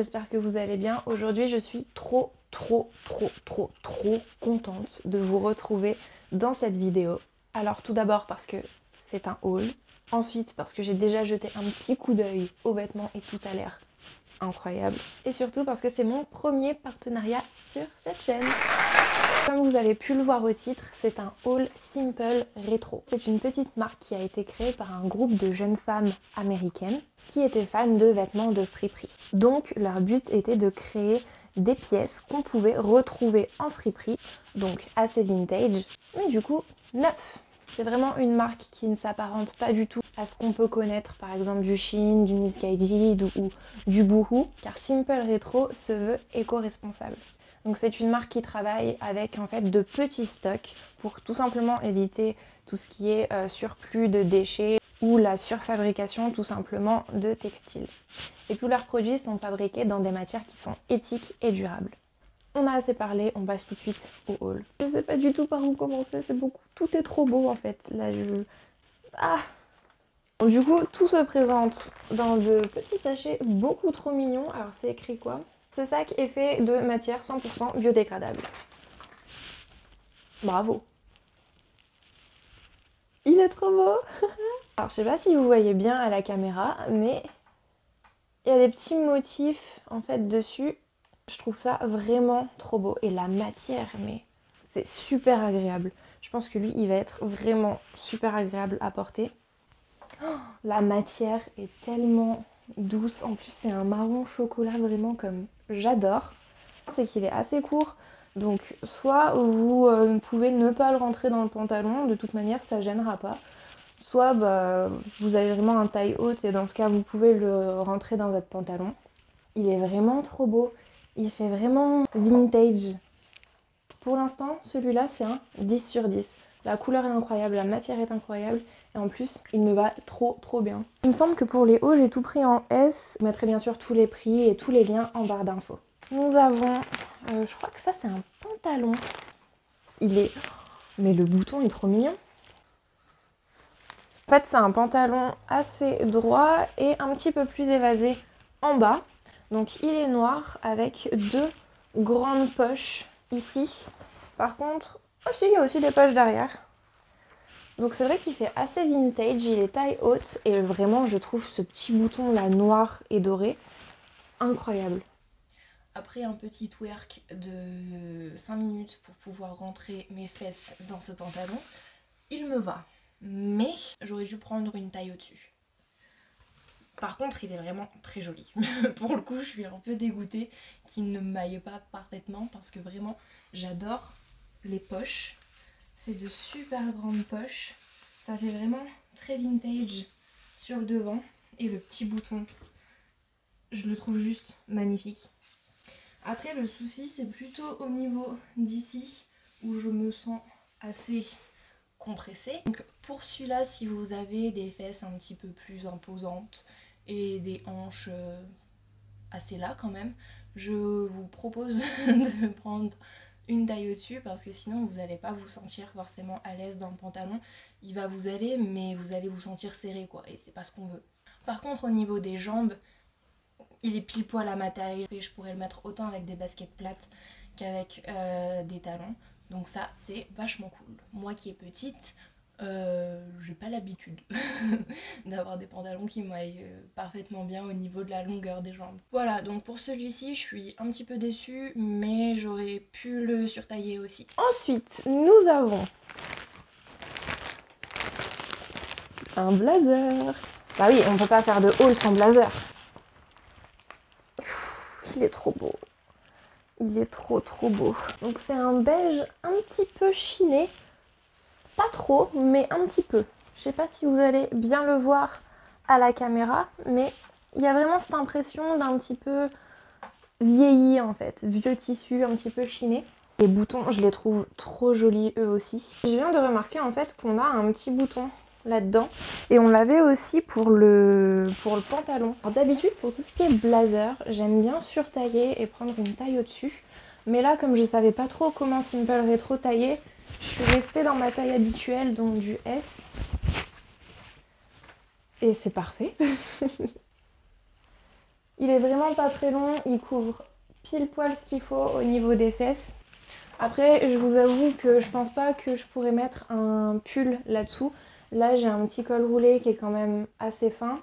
j'espère que vous allez bien. Aujourd'hui je suis trop contente de vous retrouver dans cette vidéo. Alors tout d'abord parce que c'est un haul, ensuite parce que j'ai déjà jeté un petit coup d'œil aux vêtements et tout a l'air incroyable. Et surtout parce que c'est mon premier partenariat sur cette chaîne. Comme vous avez pu le voir au titre, c'est un haul Simple Rétro. C'est une petite marque qui a été créée par un groupe de jeunes femmes américaines qui étaient fans de vêtements de friperie. Donc leur but était de créer des pièces qu'on pouvait retrouver en friperie, donc assez vintage, mais du coup neuf. C'est vraiment une marque qui ne s'apparente pas du tout à ce qu'on peut connaître, par exemple du Shein, du Missguided ou du Boohoo, car Simple Rétro se veut éco-responsable. Donc c'est une marque qui travaille avec en fait de petits stocks pour tout simplement éviter tout ce qui est surplus de déchets ou la surfabrication tout simplement de textiles. Et tous leurs produits sont fabriqués dans des matières qui sont éthiques et durables. On a assez parlé, on passe tout de suite au haul. Je sais pas du tout par où commencer, c'est beaucoup. Tout est trop beau en fait. Là je... Ah! Du coup, tout se présente dans de petits sachets beaucoup trop mignons. Alors c'est écrit quoi? Ce sac est fait de matière 100% biodégradable. Bravo! Il est trop beau! Alors je sais pas si vous voyez bien à la caméra, mais il y a des petits motifs en fait dessus. Je trouve ça vraiment trop beau. Et la matière, mais c'est super agréable. Je pense que lui, il va être vraiment super agréable à porter. Oh, la matière est tellement douce. En plus, c'est un marron chocolat vraiment comme j'adore. C'est qu'il est assez court. Donc soit vous pouvez ne pas le rentrer dans le pantalon. De toute manière, ça gênera pas. Soit vous avez vraiment un taille haute et dans ce cas, vous pouvez le rentrer dans votre pantalon. Il est vraiment trop beau. Il fait vraiment vintage. Pour l'instant, celui-là, c'est un 10 sur 10. La couleur est incroyable, la matière est incroyable. Et en plus, il me va trop bien. Il me semble que pour les hauts, j'ai tout pris en S. Je mettrai bien sûr tous les prix et tous les liens en barre d'infos. Nous avons... je crois que ça, c'est un pantalon. Il est... Mais le bouton est trop mignon. En fait, c'est un pantalon assez droit et un petit peu plus évasé en bas. Donc il est noir avec deux grandes poches ici. Par contre, il y a aussi des poches derrière. Donc c'est vrai qu'il fait assez vintage, il est taille haute et vraiment je trouve ce petit bouton là noir et doré incroyable. Après un petit twerk de 5 minutes pour pouvoir rentrer mes fesses dans ce pantalon, il me va. Mais j'aurais dû prendre une taille au-dessus. Par contre, il est vraiment très joli. Pour le coup, je suis un peu dégoûtée qu'il ne maille pas parfaitement parce que vraiment, j'adore les poches. C'est de super grandes poches. Ça fait vraiment très vintage sur le devant. Et le petit bouton, je le trouve juste magnifique. Après, le souci, c'est plutôt au niveau d'ici où je me sens assez compressée. Donc pour celui-là, si vous avez des fesses un petit peu plus imposantes, et des hanches assez là quand même, je vous propose de prendre une taille au-dessus parce que sinon vous n'allez pas vous sentir forcément à l'aise dans le pantalon. Il va vous aller mais vous allez vous sentir serré quoi et c'est pas ce qu'on veut. Par contre au niveau des jambes, il est pile poil à ma taille et je pourrais le mettre autant avec des baskets plates qu'avec des talons. Donc ça c'est vachement cool. Moi qui est petite, j'ai pas l'habitude d'avoir des pantalons qui m'aillent parfaitement bien au niveau de la longueur des jambes. Voilà, donc pour celui-ci, je suis un petit peu déçue, mais j'aurais pu le surtailler aussi. Ensuite, nous avons un blazer. Bah oui, on peut pas faire de haul sans blazer. Il est trop beau. Il est trop beau. Donc c'est un beige un petit peu chiné. Pas trop, mais un petit peu. Je sais pas si vous allez bien le voir à la caméra, mais il y a vraiment cette impression d'un petit peu vieilli en fait. Vieux tissu, un petit peu chiné. Les boutons, je les trouve trop jolis eux aussi. Je viens de remarquer en fait qu'on a un petit bouton là-dedans. Et on l'avait aussi pour le pantalon. Alors d'habitude, pour tout ce qui est blazer, j'aime bien surtailler et prendre une taille au-dessus. Mais là, comme je savais pas trop comment Simple Rétro tailler, je suis restée dans ma taille habituelle, donc du S. Et c'est parfait. Il est vraiment pas très long, il couvre pile poil ce qu'il faut au niveau des fesses. Après, je vous avoue que je pense pas que je pourrais mettre un pull là-dessous. Là, j'ai un petit col roulé qui est quand même assez fin,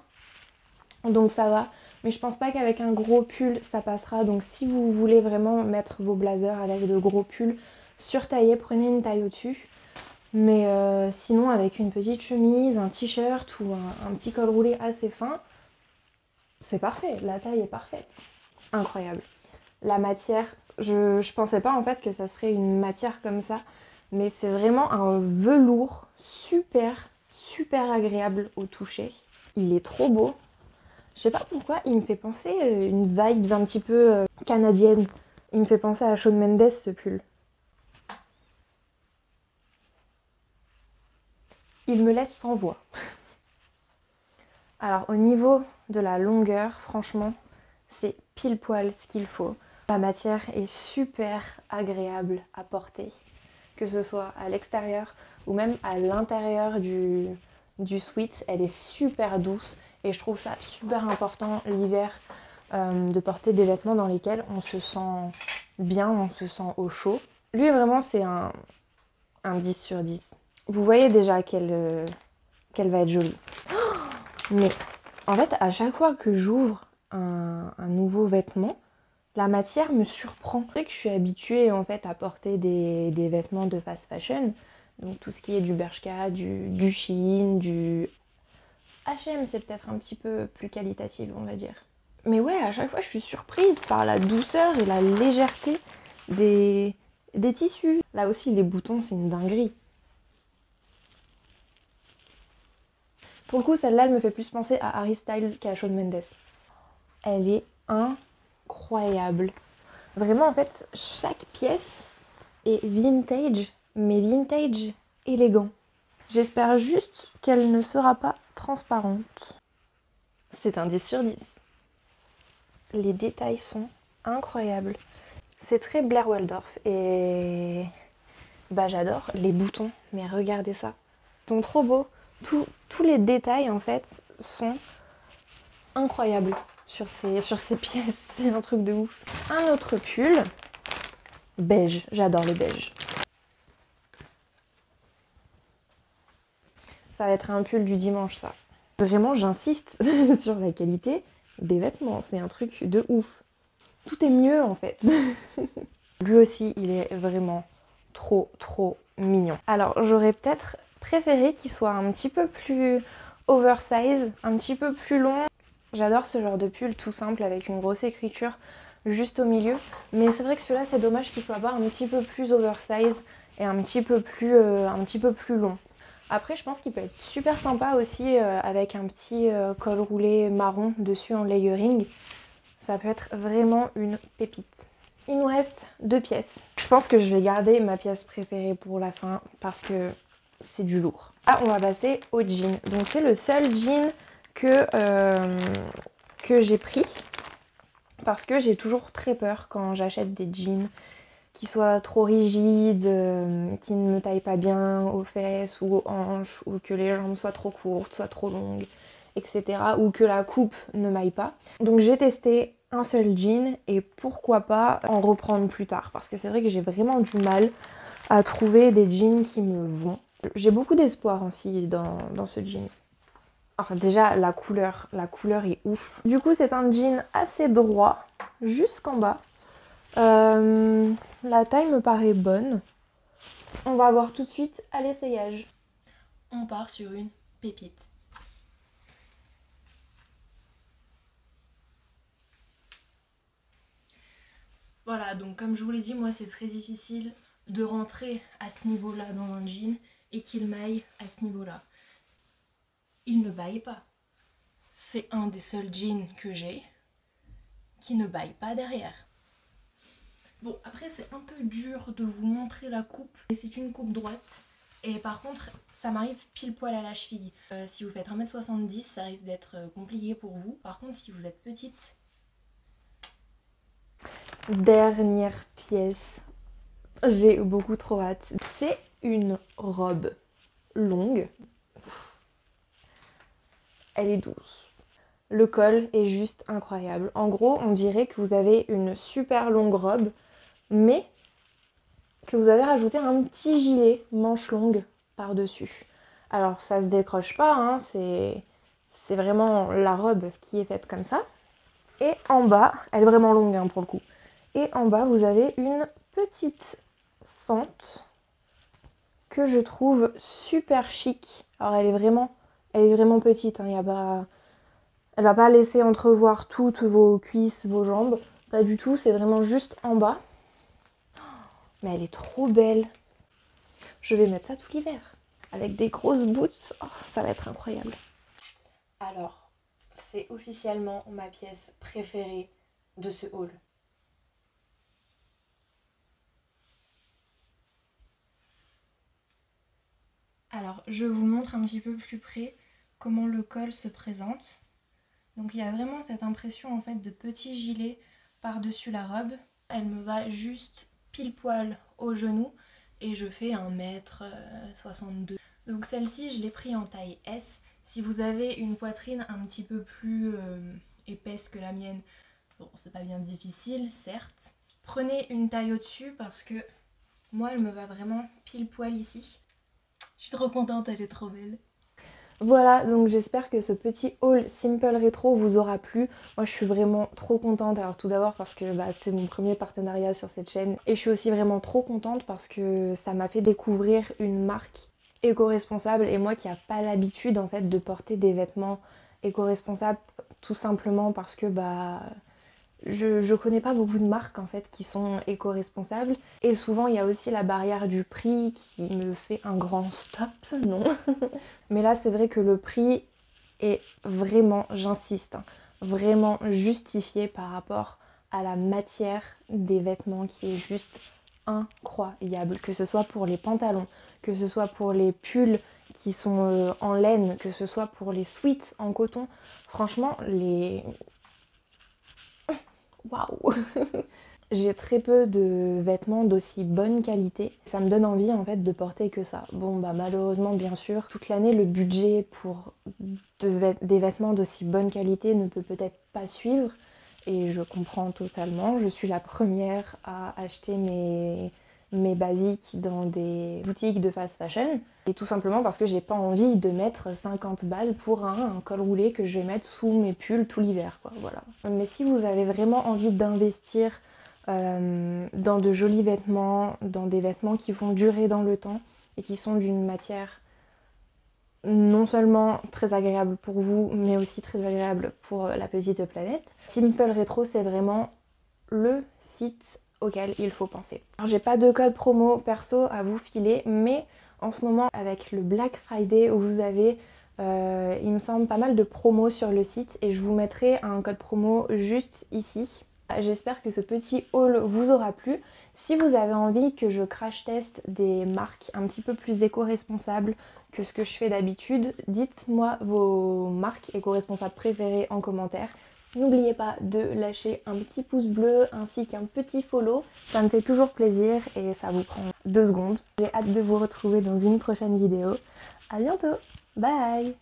donc ça va. Mais je pense pas qu'avec un gros pull, ça passera. Donc si vous voulez vraiment mettre vos blazers avec de gros pulls surtaillés, prenez une taille au-dessus. Mais sinon, avec une petite chemise, un t-shirt ou un petit col roulé assez fin, c'est parfait. La taille est parfaite. Incroyable. La matière, je pensais pas en fait que ça serait une matière comme ça. Mais c'est vraiment un velours super, super agréable au toucher. Il est trop beau. Je sais pas pourquoi, il me fait penser une vibe un petit peu canadienne. Il me fait penser à Shawn Mendes ce pull. Il me laisse sans voix. Alors au niveau de la longueur, franchement, c'est pile poil ce qu'il faut. La matière est super agréable à porter, que ce soit à l'extérieur ou même à l'intérieur du sweat. Elle est super douce et je trouve ça super important l'hiver de porter des vêtements dans lesquels on se sent bien, on se sent au chaud. Lui vraiment c'est un 10 sur 10. Vous voyez déjà qu'elle va être jolie. Mais en fait, à chaque fois que j'ouvre un nouveau vêtement, la matière me surprend. C'est vrai que je suis habituée en fait à porter des vêtements de fast fashion. Donc tout ce qui est du Bershka, du Shein, du H&M, c'est peut-être un petit peu plus qualitatif, on va dire. Mais ouais, à chaque fois, je suis surprise par la douceur et la légèreté des tissus. Là aussi, les boutons, c'est une dinguerie. Pour le coup, celle-là, elle me fait plus penser à Harry Styles qu'à Shawn Mendes. Elle est incroyable. Vraiment, en fait, chaque pièce est vintage, mais vintage élégant. J'espère juste qu'elle ne sera pas transparente. C'est un 10 sur 10. Les détails sont incroyables. C'est très Blair Waldorf et bah j'adore les boutons, mais regardez ça. Ils sont trop beaux. Tous les détails en fait sont incroyables sur ces pièces. C'est un truc de ouf. Un autre pull, beige. J'adore le beige. Ça va être un pull du dimanche ça. Vraiment j'insiste sur la qualité des vêtements. C'est un truc de ouf. Tout est mieux en fait. Lui aussi il est vraiment trop mignon. Alors j'aurais peut-être préféré qu'il soit un petit peu plus oversize, un petit peu plus long. J'adore ce genre de pull tout simple avec une grosse écriture juste au milieu. Mais c'est vrai que celui-là c'est dommage qu'il soit pas un petit peu plus oversize et un petit peu plus long. Après je pense qu'il peut être super sympa aussi avec un petit col roulé marron dessus en layering. Ça peut être vraiment une pépite. Il nous reste 2 pièces. Je pense que je vais garder ma pièce préférée pour la fin parce que c'est du lourd. Ah, on va passer au jean. Donc c'est le seul jean que j'ai pris parce que j'ai toujours très peur quand j'achète des jeans qui soient trop rigides, qui ne me taillent pas bien aux fesses ou aux hanches, ou que les jambes soient trop courtes, soient trop longues, etc. Ou que la coupe ne m'aille pas. Donc j'ai testé un seul jean et pourquoi pas en reprendre plus tard parce que c'est vrai que j'ai vraiment du mal à trouver des jeans qui me vont. J'ai beaucoup d'espoir aussi dans ce jean. Alors déjà la couleur est ouf. Du coup c'est un jean assez droit jusqu'en bas. La taille me paraît bonne. On va voir tout de suite à l'essayage. On part sur une pépite. Voilà, donc comme je vous l'ai dit, moi c'est très difficile de rentrer à ce niveau-là dans un jean et qu'il m'aille à ce niveau-là. Il ne baille pas. C'est un des seuls jeans que j'ai qui ne baille pas derrière. Bon, après c'est un peu dur de vous montrer la coupe. C'est une coupe droite. Et par contre, ça m'arrive pile poil à la cheville. Si vous faites 1m70, ça risque d'être compliqué pour vous. Par contre, si vous êtes petite... Dernière pièce. J'ai beaucoup trop hâte. C'est une robe longue. Elle est douce. Le col est juste incroyable. En gros, on dirait que vous avez une super longue robe, mais que vous avez rajouté un petit gilet manche longue par-dessus. Alors ça se décroche pas, hein, c'est vraiment la robe qui est faite comme ça. Et en bas, elle est vraiment longue hein, pour le coup. Et en bas, vous avez une petite fente que je trouve super chic. Alors elle est vraiment petite, hein, y a pas... elle va pas laisser entrevoir toutes vos cuisses, vos jambes. Pas du tout, c'est vraiment juste en bas. Mais elle est trop belle. Je vais mettre ça tout l'hiver. Avec des grosses boots, oh, ça va être incroyable. Alors, c'est officiellement ma pièce préférée de ce haul. Alors, je vous montre un petit peu plus près comment le col se présente. Donc il y a vraiment cette impression en fait de petit gilet par-dessus la robe. Elle me va juste pile poil au genou et je fais 1m62. Donc celle-ci, je l'ai pris en taille S. Si vous avez une poitrine un petit peu plus épaisse que la mienne, bon, c'est pas bien difficile, certes. Prenez une taille au-dessus parce que moi, elle me va vraiment pile poil ici. Je suis trop contente, elle est trop belle. Voilà, donc j'espère que ce petit haul Simple Rétro vous aura plu. Moi je suis vraiment trop contente. Alors tout d'abord parce que c'est mon premier partenariat sur cette chaîne. Et je suis aussi vraiment trop contente parce que ça m'a fait découvrir une marque éco-responsable. Et moi qui n'ai pas l'habitude en fait de porter des vêtements éco-responsables, tout simplement parce que je connais pas beaucoup de marques en fait qui sont éco-responsables. Et souvent il y a aussi la barrière du prix qui me fait un grand stop, non. Mais là c'est vrai que le prix est vraiment, j'insiste, hein, vraiment justifié par rapport à la matière des vêtements qui est juste incroyable. Que ce soit pour les pantalons, que ce soit pour les pulls qui sont en laine, que ce soit pour les sweats en coton. Franchement, waouh. J'ai très peu de vêtements d'aussi bonne qualité. Ça me donne envie en fait de porter que ça. Bon malheureusement bien sûr, toute l'année le budget pour des vêtements d'aussi bonne qualité ne peut peut-être pas suivre. Et je comprends totalement. Je suis la première à acheter mes basiques dans des boutiques de fast fashion. Et tout simplement parce que j'ai pas envie de mettre 50 balles pour un col roulé que je vais mettre sous mes pulls tout l'hiver, quoi, voilà. Mais si vous avez vraiment envie d'investir dans de jolis vêtements, dans des vêtements qui vont durer dans le temps et qui sont d'une matière non seulement très agréable pour vous, mais aussi très agréable pour la petite planète, Simple Rétro, c'est vraiment le site auquel il faut penser. Alors j'ai pas de code promo perso à vous filer, mais en ce moment avec le Black Friday où vous avez il me semble pas mal de promos sur le site et je vous mettrai un code promo juste ici. J'espère que ce petit haul vous aura plu. Si vous avez envie que je crash teste des marques un petit peu plus éco-responsables que ce que je fais d'habitude, dites-moi vos marques éco-responsables préférées en commentaire. N'oubliez pas de lâcher un petit pouce bleu ainsi qu'un petit follow. Ça me fait toujours plaisir et ça vous prend 2 secondes. J'ai hâte de vous retrouver dans une prochaine vidéo. À bientôt. Bye.